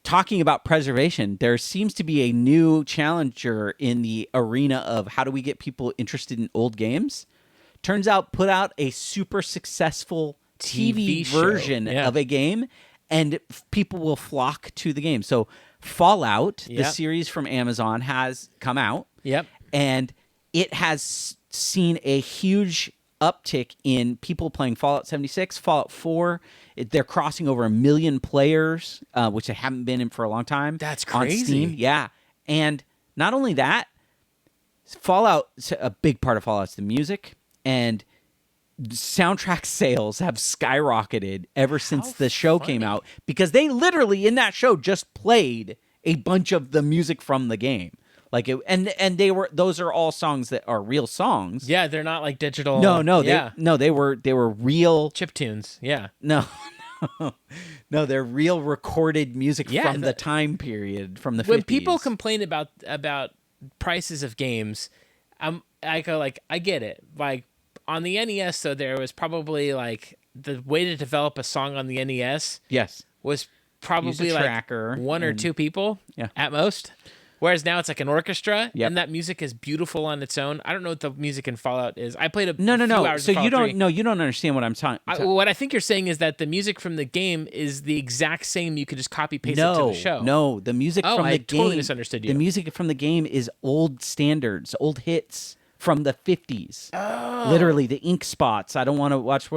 talking about preservation, there seems to be a new challenger in the arena of how do we get people interested in old games. Turns out, put out a super successful TV version of a game, and people will flock to the game. So Fallout, the series from Amazon, has come out. Yep. And it has seen a huge uptick in people playing Fallout 76, Fallout 4. They're crossing over 1 million players, which they haven't been in for a long time. That's crazy. On Steam. Yeah. And not only that, Fallout, a big part of Fallout is the music, and soundtrack sales have skyrocketed ever since the show came out, because they literally in that show just played a bunch of the music from the game. Like it, and they were, those are all songs that are real songs. Yeah, they're not like digital. No, they were real chiptunes. Yeah. No, they're real recorded music from the time period, from the 50s. When people complain about prices of games, I go like, I get it. Like on the NES, though, there was probably like the way to develop a song on the NES. Yes, was probably like one or two people at most. Whereas now it's like an orchestra, and that music is beautiful on its own. I don't know what the music in Fallout is. I played a few hours So of Fallout you don't 3. no, you don't understand what I'm talking. What I think you're saying is that the music from the game is the exact same. You could just copy paste it to the show. No, the music from the game. Totally misunderstood you. The music from the game is old standards, old hits from the 50s. Oh. Literally, the Ink Spots. I don't want to watch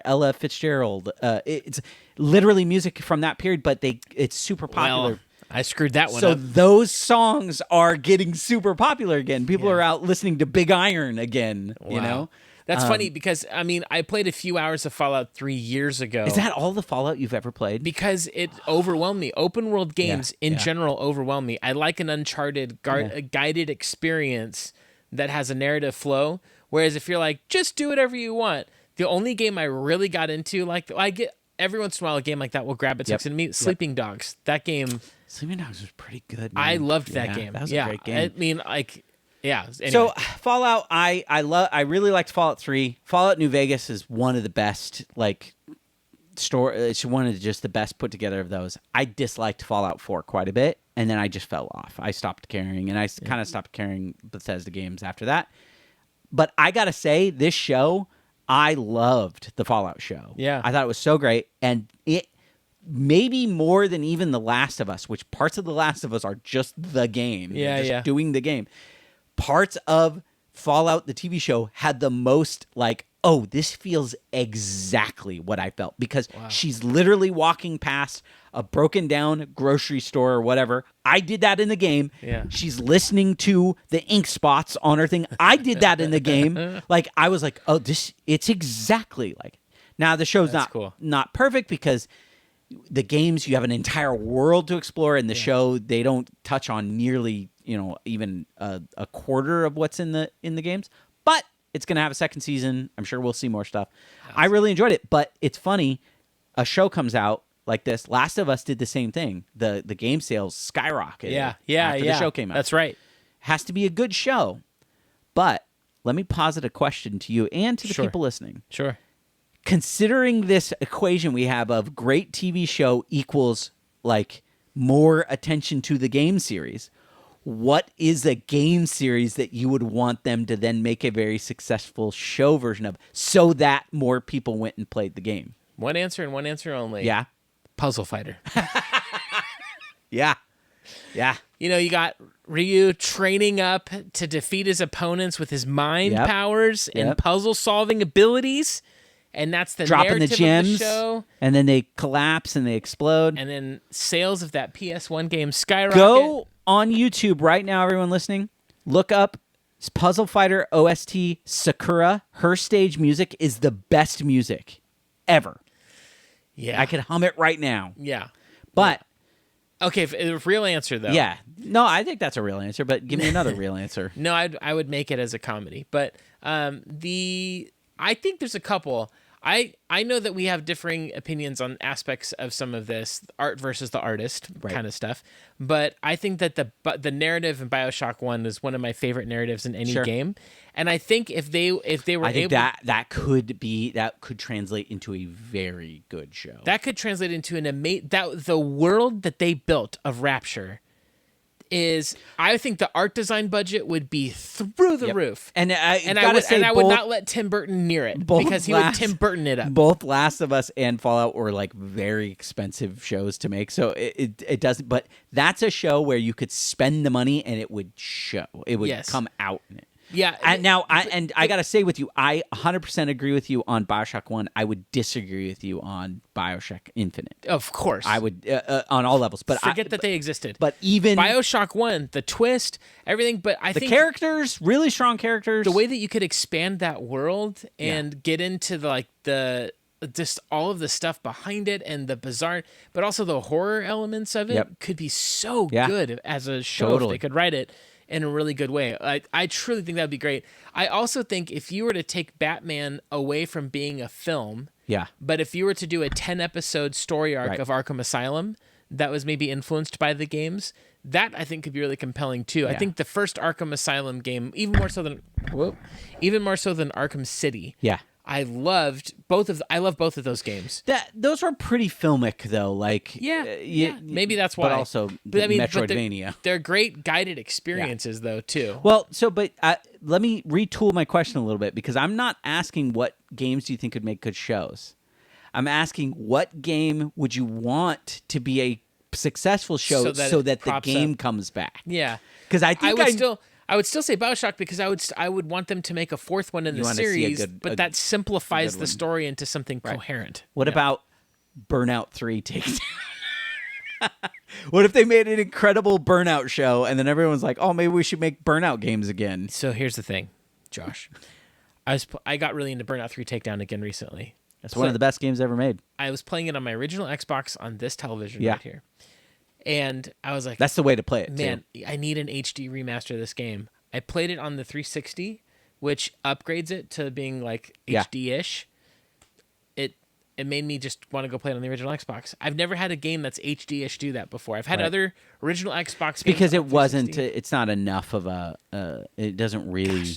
Ella Fitzgerald. It's literally music from that period, but it's super popular. Well, I screwed that one up. So those songs are getting super popular again. People are out listening to Big Iron again, you know? That's funny because, I mean, I played a few hours of Fallout 3 years ago. Is that all the Fallout you've ever played? Because it overwhelmed me. Open world games in general overwhelm me. I like an Uncharted guided experience that has a narrative flow. Whereas if you're like, just do whatever you want. The only game I really got into, like, I get every once in a while a game like that will grab its hooks into me. Sleeping Dogs. That game... Sleeping Dogs was pretty good, man. I loved that game. That was a great game. I mean, like, anyway. So Fallout, I really liked Fallout 3. Fallout New Vegas is one of the best, like, it's one of just the best put together of those. I disliked Fallout 4 quite a bit, and then I just fell off. I stopped caring, and I kind of stopped caring Bethesda games after that. But I gotta say, this show, I loved the Fallout show. Yeah. I thought it was so great, and it maybe more than even The Last of Us, which parts of The Last of Us are just the game. Just doing the game. Parts of Fallout, the TV show, had the most, like, oh, this feels exactly what I felt. Because she's literally walking past a broken down grocery store or whatever. I did that in the game. Yeah. She's listening to the ink spots on her thing. I did that in the game. Like, I was like, oh, it's exactly like. Now, the show's not perfect because the games, you have an entire world to explore. In the show, they don't touch on nearly, even a quarter of what's in the games. But it's going to have a second season. I'm sure we'll see more stuff. I really enjoyed it, but it's funny. A show comes out like this. Last of Us did the same thing. The game sales skyrocketed after the show came out. That's right. Has to be a good show. But let me posit a question to you and to the people listening. Sure. Considering this equation we have of great TV show equals like more attention to the game series, what is a game series that you would want them to then make a very successful show version of so that more people went and played the game? One answer and one answer only. Yeah. Puzzle Fighter. Yeah. You got Ryu training up to defeat his opponents with his mind powers and puzzle-solving abilities. And that's the dropping the narrative gems, of the show. And then they collapse and they explode. And then sales of that PS1 game skyrocket. Go on YouTube right now, everyone listening. Look up Puzzle Fighter OST Sakura. Her stage music is the best music ever. Yeah. I could hum it right now. Yeah. But... Okay, real answer, though. Yeah. No, I think that's a real answer, but give me another real answer. No, I would make it as a comedy. But I think there's a couple. I know that we have differing opinions on aspects of some of this art versus the artist kind of stuff, but I think that the narrative in BioShock 1 is one of my favorite narratives in any game, and I think if they were able, that could translate into a very good show. That could translate into the world that they built of Rapture is, I think the art design budget would be through the roof. And I would not let Tim Burton near it because he would Tim Burton it up. Both Last of Us and Fallout were like very expensive shows to make. So it doesn't, but that's a show where you could spend the money and it would show. It would come out in it. Yeah. I got to say with you, I 100% agree with you on BioShock 1. I would disagree with you on BioShock Infinite. Of course. I would, on all levels. But Forget that they existed. But even BioShock 1, the twist, everything, but I think... The characters, really strong characters. The way that you could expand that world and get into the just all of the stuff behind it and the bizarre, but also the horror elements of it could be so good as a show if they could write it in a really good way. I truly think that would be great. I also think if you were to take Batman away from being a film, but if you were to do a 10-episode story arc of Arkham Asylum that was maybe influenced by the games, that I think could be really compelling too. I think the first Arkham Asylum game, even more so than Arkham City. I love both of those games. Those were pretty filmic though. Like maybe that's why. But also Metroidvania. They're great guided experiences though too. Well, but let me retool my question a little bit, because I'm not asking what games do you think could make good shows. I'm asking what game would you want to be a successful show so that the game comes back. Yeah, because I think I would still say BioShock, because I would want them to make a fourth one in the series, but that simplifies the story into something coherent. What about Burnout 3 Takedown? What if they made an incredible Burnout show and then everyone's like, oh, maybe we should make Burnout games again? So here's the thing, Josh. I got really into Burnout 3 Takedown again recently. It's one of the best games ever made. I was playing it on my original Xbox on this television right here. And I was like, that's the way to play it, man, I need an HD remaster of this game. I played it on the 360, which upgrades it to being like HD-ish. It made me just want to go play it on the original Xbox. I've never had a game that's HD-ish do that before. I've had other original Xbox games. Because it wasn't, it's not enough of a, it doesn't really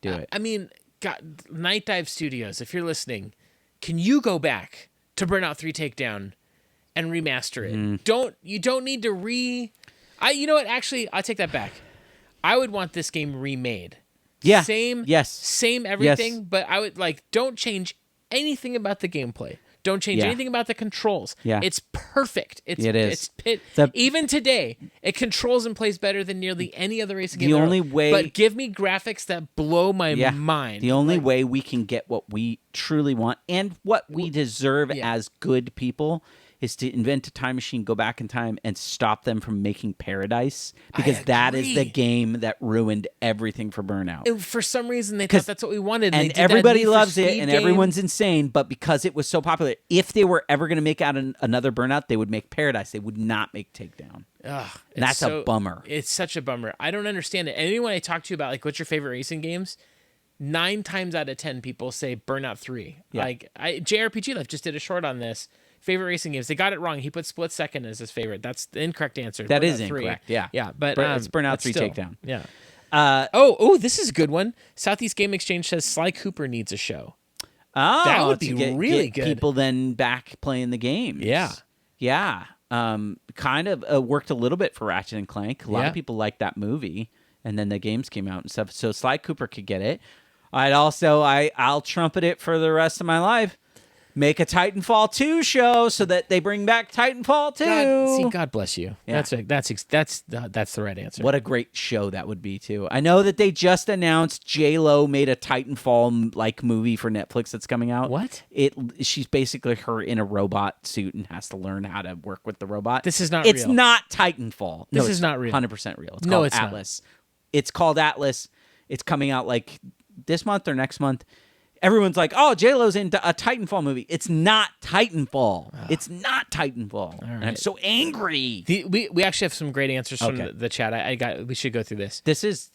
do it. I mean, God, Night Dive Studios, if you're listening, can you go back to Burnout 3 Takedown and remaster it? You don't need to you know what? Actually, I'll take that back. I would want this game remade. Yeah. Same everything, but I would don't change anything about the gameplay. Don't change anything about the controls. Yeah. It's perfect. It is. Even today, it controls and plays better than nearly any other racing game. The only way, but give me graphics that blow my mind. The only way we can get what we truly want and what we deserve as good people is to invent a time machine, go back in time, and stop them from making Paradise, because that is the game that ruined everything for Burnout. For some reason, they thought that's what we wanted. And everybody loves it, and everyone's insane, but because it was so popular, if they were ever going to make out another Burnout, they would make Paradise. They would not make Takedown. Ugh, and that's a bummer. It's such a bummer. I don't understand it. Anyone I talk to about, what's your favorite racing games? 9 times out of 10 people say Burnout 3. Yeah. JRPG Life just did a short on this. Favorite racing games. They got it wrong. He put Split Second as his favorite. That's the incorrect answer. That is incorrect. Yeah. Yeah. But it's Burnout 3 Takedown. Yeah. This is a good one. Southeast Game Exchange says Sly Cooper needs a show. Oh, that would be really good. People then back playing the games. Yeah. Yeah. Kind of worked a little bit for Ratchet and Clank. A lot of people liked that movie, and then the games came out and stuff. So Sly Cooper could get it. I'll trumpet it for the rest of my life. Make a Titanfall 2 show so that they bring back Titanfall 2. God bless you. Yeah. That's the right answer. What a great show that would be too. I know that they just announced J-Lo made a Titanfall movie for Netflix that's coming out. What? She's basically her in a robot suit and has to learn how to work with the robot. This is not real. It's not Titanfall. This is not real. 100% real. It's called Atlas. It's called Atlas. It's coming out this month or next month. Everyone's like, oh, J-Lo's in a Titanfall movie. It's not Titanfall. Oh. It's not Titanfall. Right. And I'm so angry. We actually have some great answers from the chat. We should go through this. This was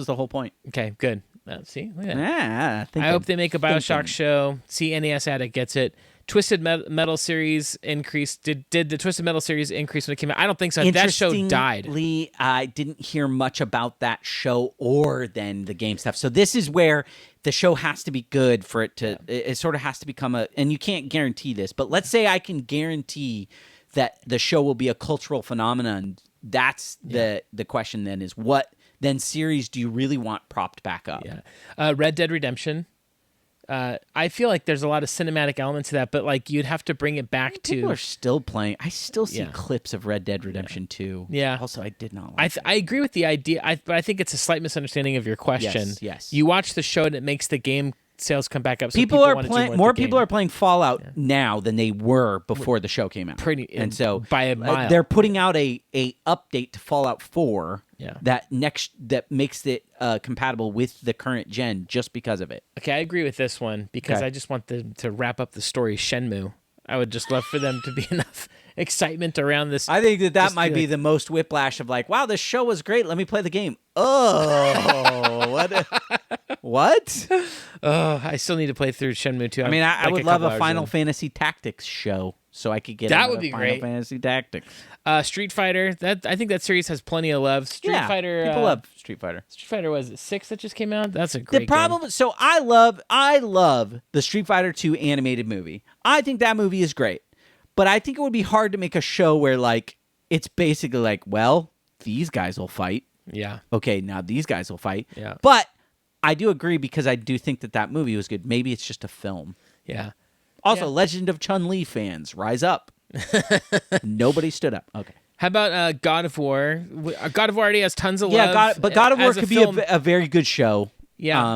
the whole point. Okay, good. See, look at that. Yeah, I hope they make a BioShock show. See, NES Addict gets it. Twisted Metal series increased. Did the Twisted Metal series increase when it came out? I don't think so. That show died. I didn't hear much about that show or then the game stuff. So this is where the show has to be good for it to. It sort of has to become a. And you can't guarantee this, but let's say I can guarantee that the show will be a cultural phenomenon. That's the question. Then is what then series do you really want propped back up? Yeah, Red Dead Redemption. I feel like there's a lot of cinematic elements to that, but like you'd have to bring it back to. People are still playing. I still see clips of Red Dead Redemption 2. Yeah. Also, I did not like I agree with the idea, but I think it's a slight misunderstanding of your question. Yes. You watch the show and it makes the game sales come back up. So people are playing. More people are playing Fallout now than they were before the show came out. And so by a mile. They're putting out a update to Fallout 4. Yeah. That makes it compatible with the current gen just because of it. Okay, I agree with this one because I just want them to wrap up the story Shenmue. I would just love for them to be enough excitement around this. I think that might be the most whiplash of like, wow, this show was great. Let me play the game. Oh, what? Oh, I still need to play through Shenmue 2. I mean, I would love a Final Fantasy Tactics show so I could get that would be Final great. Fantasy Tactics. Street Fighter. I think that series has plenty of love. Street Fighter. People love Street Fighter. Street Fighter was it 6 that just came out? That's a great. The problem. Game. So I love the Street Fighter 2 animated movie. I think that movie is great, but I think it would be hard to make a show where like it's basically like, well, these guys will fight. Yeah. Okay, now these guys will fight. Yeah. But I do agree because I do think that movie was good. Maybe it's just a film. Yeah. Also, Legend of Chun-Li fans, rise up. Nobody stood up. Okay. How about God of War? God of War already has tons of love. Yeah, but God of War could be a very good show. Yeah.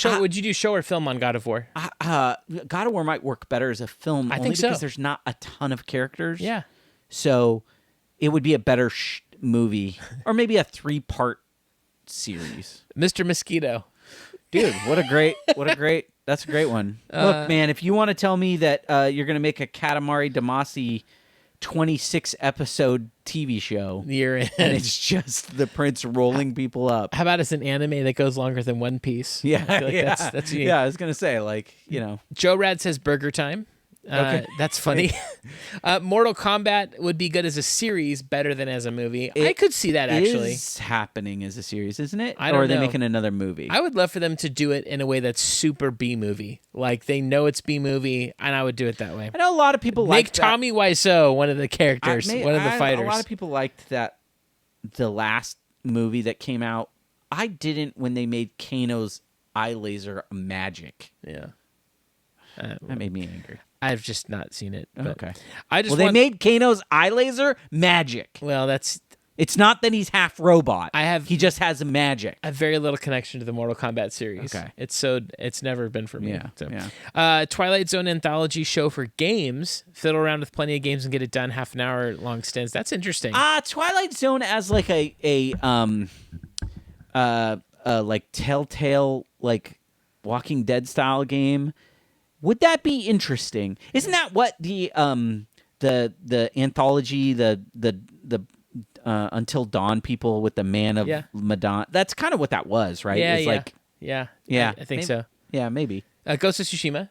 Would you do show or film on God of War? God of War might work better as a film. I only think so. Because there's not a ton of characters. Yeah. So it would be a better movie, or maybe a 3-part series. Mr. Mosquito. Dude, that's a great one. Look, man, if you want to tell me that you're going to make a Katamari Damacy 26-episode TV show, you're in. And it's just the prince rolling people up. How about it's an anime that goes longer than One Piece? Yeah, I feel like that's unique. Yeah, I was going to say, Joe Rad says Burger Time. Okay. That's funny. Mortal Kombat would be good as a series, better than as a movie. I could see that actually. It's happening as a series, isn't it? I don't know. Or are they making another movie? I would love for them to do it in a way that's super B-movie. Like they know it's B-movie, and I would do it that way. I know a lot of people make Tommy Wiseau one of the characters, one of the fighters. A lot of people liked that the last movie that came out. I didn't when they made Kano's eye laser magic. Yeah. That made me angry. I've just not seen it. Okay. They made Kano's eye laser magic. Well, it's not that he's half robot. He just has a magic. I have very little connection to the Mortal Kombat series. Okay. It's never been for me. Yeah. Twilight Zone anthology show for games. Fiddle around with plenty of games and get it done. Half an hour long stints. That's interesting. Twilight Zone as like a like Telltale like Walking Dead style game. Would that be interesting? Isn't that what the anthology, the Until Dawn people with the Man of Madon? That's kind of what that was, right? Yeah, yeah. I think so. Yeah, maybe. Ghost of Tsushima.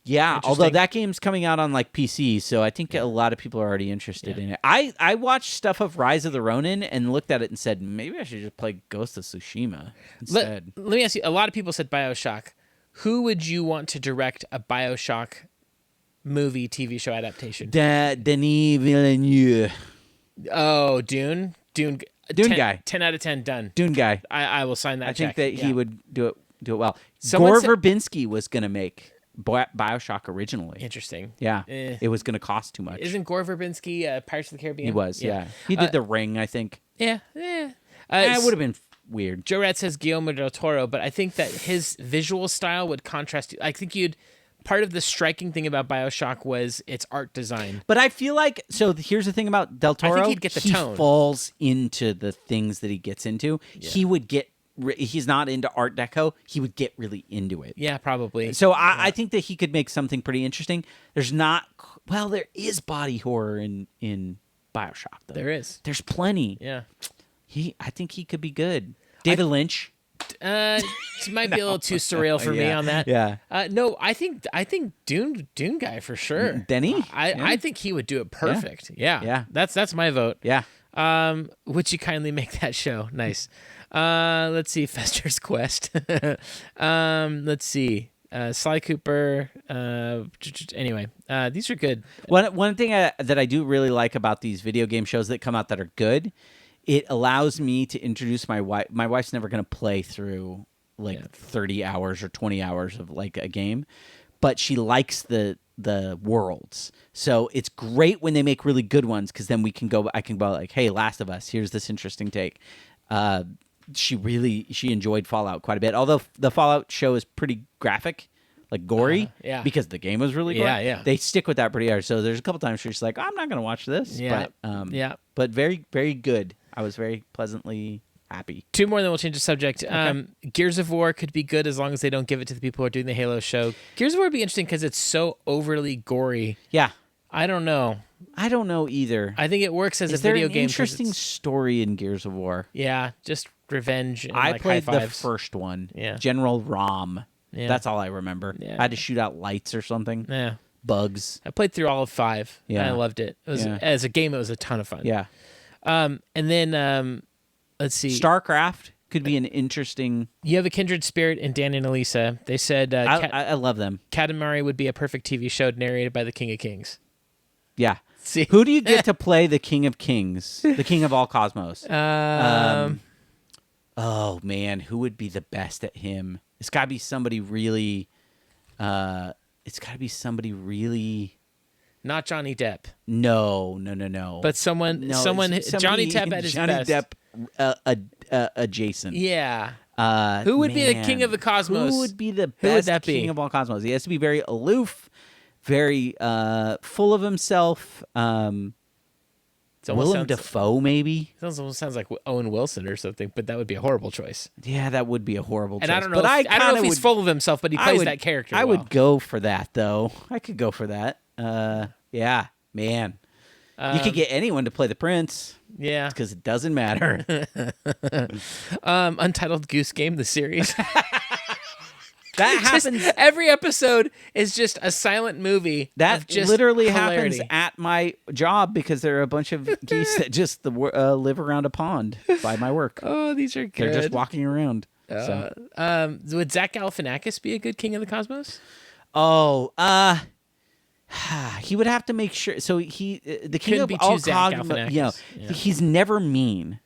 Yeah, although that game's coming out on like PC, so I think a lot of people are already interested in it. I watched stuff of Rise of the Ronin and looked at it and said, maybe I should just play Ghost of Tsushima instead. Let me ask you, a lot of people said BioShock. Who would you want to direct a BioShock movie, TV show adaptation? Denis Villeneuve. Oh, Dune? Dune guy. 10 out of 10 done. Dune guy. I will sign that check. I think that he would do it well. Someone Gore Verbinski was going to make BioShock originally. Interesting. Yeah. It was going to cost too much. Isn't Gore Verbinski Pirates of the Caribbean? He was, yeah. He did The Ring, I think. Yeah. It would have been weird. Joe Rat says Guillermo del Toro, but I think that his visual style would contrast. I think part of the striking thing about BioShock was its art design. But I feel like, so here's the thing about del Toro. I think he'd get the tone. He falls into the things that he gets into. Yeah. He would get, he's not into Art Deco. He would get really into it. Yeah, probably. So I think that he could make something pretty interesting. There is body horror in BioShock, though. There is. There's plenty. Yeah. I think he could be good. David Lynch. It might be a little too surreal for me on that. Yeah. No, I think Dune guy for sure. Denny? I think he would do it perfect. Yeah. Yeah. That's my vote. Yeah. Would you kindly make that show? Nice. Let's see. Fester's Quest. Let's see. Sly Cooper. Anyway, these are good. One thing that I do really like about these video game shows that come out that are good, it allows me to introduce my wife. My wife's never going to play through 30 hours or 20 hours of like a game, but she likes the worlds. So it's great when they make really good ones, because then I can go like, hey, Last of Us, here's this interesting take. She enjoyed Fallout quite a bit, although the Fallout show is pretty graphic, like gory, because the game was really gory. Yeah. They stick with that pretty hard. So there's a couple times where she's like, I'm not going to watch this. But very, very good. I was very pleasantly happy. Two more, then we'll change the subject. Okay. Gears of War could be good as long as they don't give it to the people who are doing the Halo show. Gears of War would be interesting because it's so overly gory. Yeah. I don't know. I don't know either. I think it works as Is a video there an game. interesting story in Gears of War? Yeah, just revenge. And I played high the fives. first one. Yeah. General Rom. Yeah. That's all I remember. Yeah. I had to shoot out lights or something. Yeah. Bugs. I played through all of 5. Yeah. And I loved it. It was as a game. It was a ton of fun. Yeah. And then let's see. StarCraft could be an interesting. You have a kindred spirit in Dan and Elisa. They said I love them. Katamari would be a perfect TV show narrated by the King of Kings. Yeah. See. Who do you get to play the King of Kings, the King of all cosmos? Oh man, who would be the best at him? It's got to be somebody really. It's got to be somebody really. Not Johnny Depp. No. But someone Johnny Depp at his Johnny best. Depp adjacent. Yeah. Who would be the king of the cosmos? Who would be the Who would best that be? king of all cosmos? He has to be very aloof, very full of himself. Willem Dafoe, maybe. Sounds like Owen Wilson or something, but that would be a horrible choice. Yeah, that would be a horrible choice. And I don't know. I don't know if he's full of himself, but he plays that character. I well. would go for that, though. I could go for that. Yeah, man. You could get anyone to play the prince. Yeah, because it doesn't matter. Untitled Goose Game, the series. That happens. Every episode is just a silent movie. That just literally hilarity. happens at my job because there are a bunch of geese that just live around a pond by my work. Oh, these are good. They're just walking around. Would Zach Galifianakis be a good king of the cosmos? Oh, he would have to make sure. So the king of all cosmos. You know, he's never mean,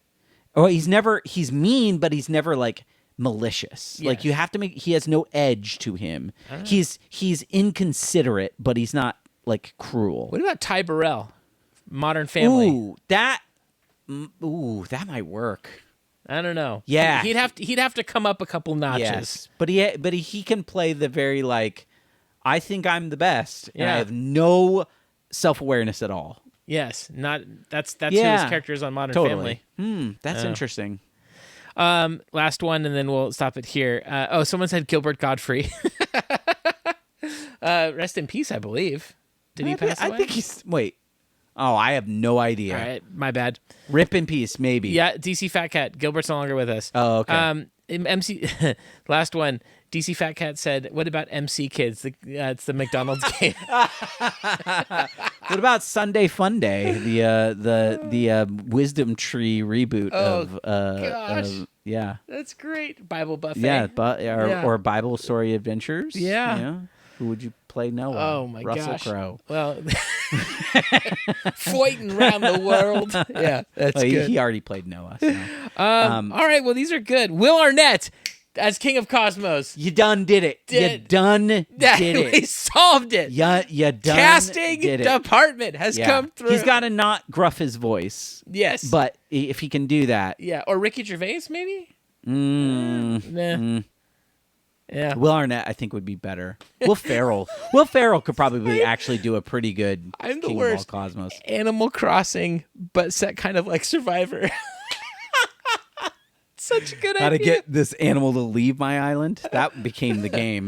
or he's mean, but he's never like malicious. Yes. Like you have to make. He has no edge to him. He's inconsiderate, but he's not like cruel. What about Ty Burrell, Modern Family? Ooh, that might work. I don't know. Yeah, he'd have to come up a couple notches. Yes, but he can play the very like, I think I'm the best, and I have no self-awareness at all. Yes, that's who his character is on Modern Family. That's interesting. Last one, and then we'll stop it here. Someone said Gilbert Gottfried. Rest in peace, I believe. Did he pass away? I think he's. Wait. Oh, I have no idea. All right, my bad. Rip in peace, maybe. Yeah, DC Fat Cat. Gilbert's no longer with us. Oh, okay. MC. Last one. DC Fat Cat said, "What about MC Kids? It's the McDonald's game." What about Sunday Fun Day? The Wisdom Tree reboot gosh. Yeah. That's great. Bible buffet. Yeah, or Bible Story Adventures. Yeah. Who would you play Noah? Oh my Russell gosh. Crowe. Well, fighting around the world. Yeah, that's good. He already played Noah. So. All right. Well, these are good. Will Arnett as King of Cosmos. You done did it. You done did it. We solved it. You done Casting did it. department has come through. He's got to not gruff his voice. Yes. But if he can do that. Yeah. Or Ricky Gervais, maybe? Nah. Yeah. Will Arnett, I think, would be better. Will Ferrell could probably actually do a pretty good I'm the King worst. of all cosmos. Animal Crossing, but set kind of like Survivor. Such a good idea. How to get this animal to leave my island? That became the game.